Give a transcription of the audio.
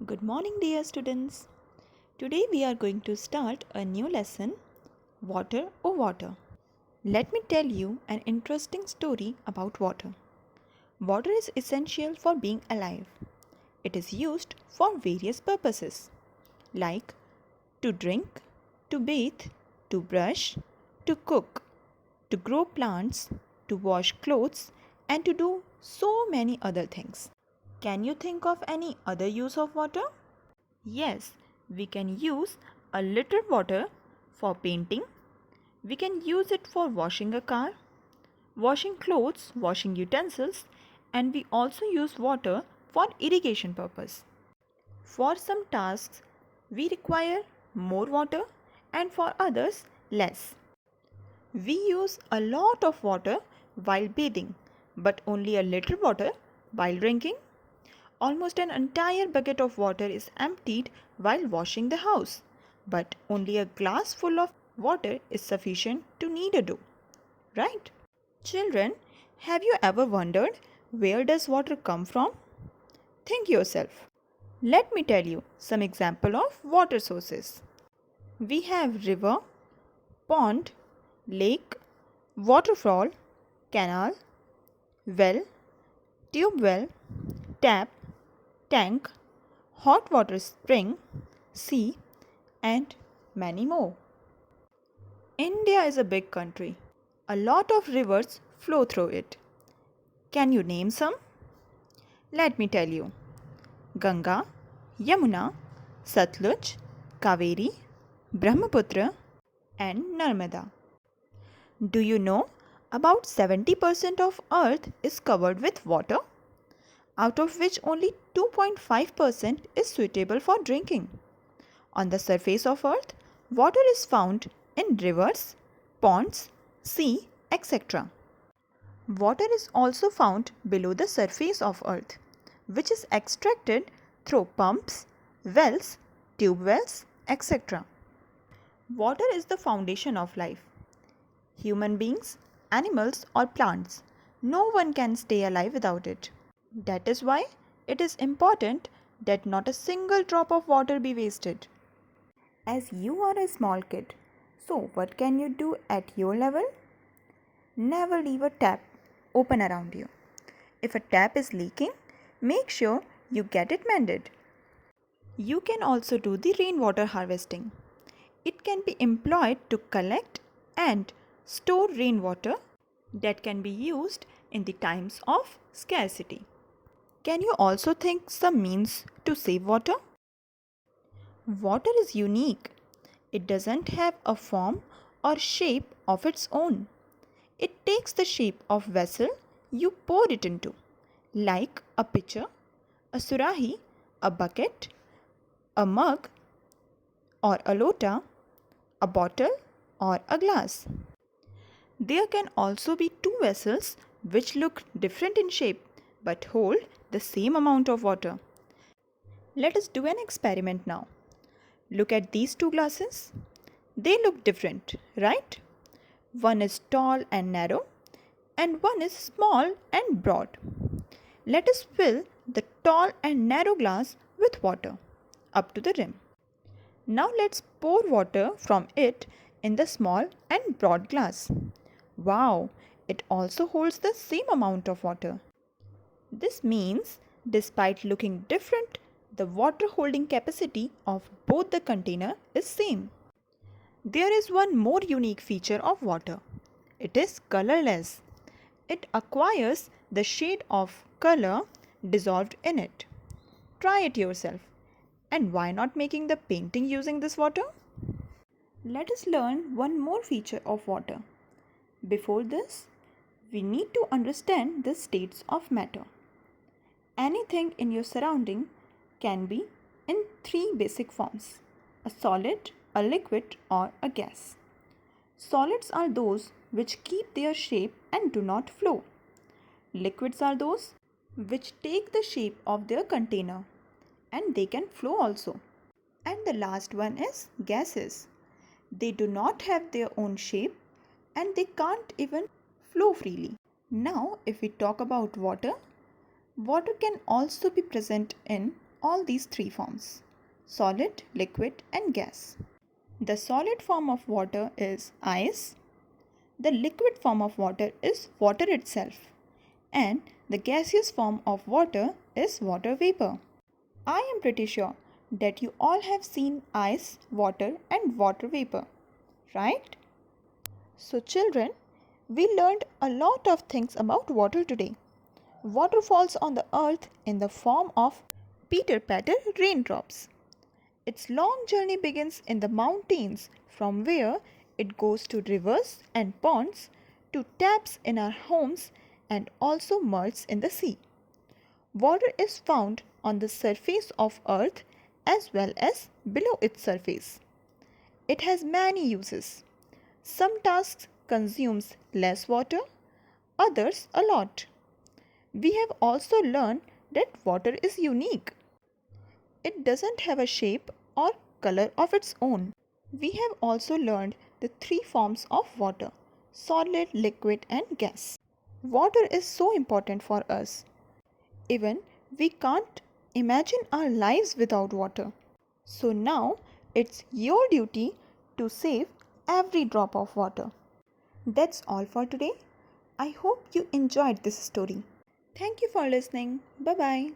Good morning, dear students. Today we are going to start a new lesson, Water or Water. Let me tell you an interesting story about water. Water is essential for being alive. It is used for various purposes like to drink, to bathe, to brush, to cook, to grow plants, to wash clothes, and to do so many other things. Can you think of any other use of water? Yes, we can use a little water for painting. We can use it for washing a car, washing clothes, washing utensils, and we also use water for irrigation purpose. For some tasks, we require more water and for others less. We use a lot of water while bathing, but only a little water while drinking. Almost an entire bucket of water is emptied while washing the house, but only a glass full of water is sufficient to knead a dough, right? Children, have you ever wondered where does water come from? Think yourself. Let me tell you some example of water sources. We have river, pond, lake, waterfall, canal, well, tube well, tap, tank, hot water spring, sea, and many more. India is a big country. A lot of rivers flow through it. Can you name some? Let me tell you: Ganga, Yamuna, Satluj, Kaveri, Brahmaputra, and Narmada. Do you know about 70% of earth is covered with water, out of which only 2.5% is suitable for drinking? On the surface of earth, water is found in rivers, ponds, sea, etc. Water is also found below the surface of earth, which is extracted through pumps, wells, tube wells, etc. Water is the foundation of life. Human beings, animals, or plants, no one can stay alive without it. That is why it is important that not a single drop of water be wasted. As you are a small kid, so what can you do at your level? Never leave a tap open around you. If a tap is leaking, make sure you get it mended. You can also do the rainwater harvesting. It can be employed to collect and store rainwater that can be used in the times of scarcity. Can you also think some means to save water? Water is unique. It doesn't have a form or shape of its own. It takes the shape of vessel you pour it into, like a pitcher, a surahi, a bucket, a mug or a lota, a bottle or a glass. There can also be two vessels which look different in shape but hold the same amount of water. Let us do an experiment now. Look at these two glasses. They look different, right? One is tall and narrow, and one is small and broad. Let us fill the tall and narrow glass with water up to the rim. Now let's pour water from it in the small and broad glass. Wow, it also holds the same amount of water. This means, despite looking different, the water holding capacity of both the container is same. There is one more unique feature of water. It is colorless. It acquires the shade of color dissolved in it. Try it yourself. And why not making the painting using this water? Let us learn one more feature of water. Before this, we need to understand the states of matter. Anything in your surrounding can be in three basic forms: a solid, a liquid, or a gas. Solids are those which keep their shape and do not flow. Liquids are those which take the shape of their container and they can flow also. And the last one is gases. They do not have their own shape and they can't even flow freely. Now, if we talk about water, water can also be present in all these three forms: solid, liquid, and gas. The solid form of water is ice, the liquid form of water is water itself, and the gaseous form of water is water vapor. I am pretty sure that you all have seen ice, water, and water vapor, right? So, children, we learned a lot of things about water today. Water falls on the earth in the form of pitter patter raindrops. Its long journey begins in the mountains, from where it goes to rivers and ponds, to taps in our homes, and also merges in the sea. Water is found on the surface of earth as well as below its surface. It has many uses. Some tasks consumes less water, others a lot. We have also learned that water is unique. It doesn't have a shape or color of its own. We have also learned the three forms of water: solid, liquid, and gas. Water is so important for us. Even we can't imagine our lives without water. So now it's your duty to save every drop of water. That's all for today. I hope you enjoyed this story. Thank you for listening. Bye bye.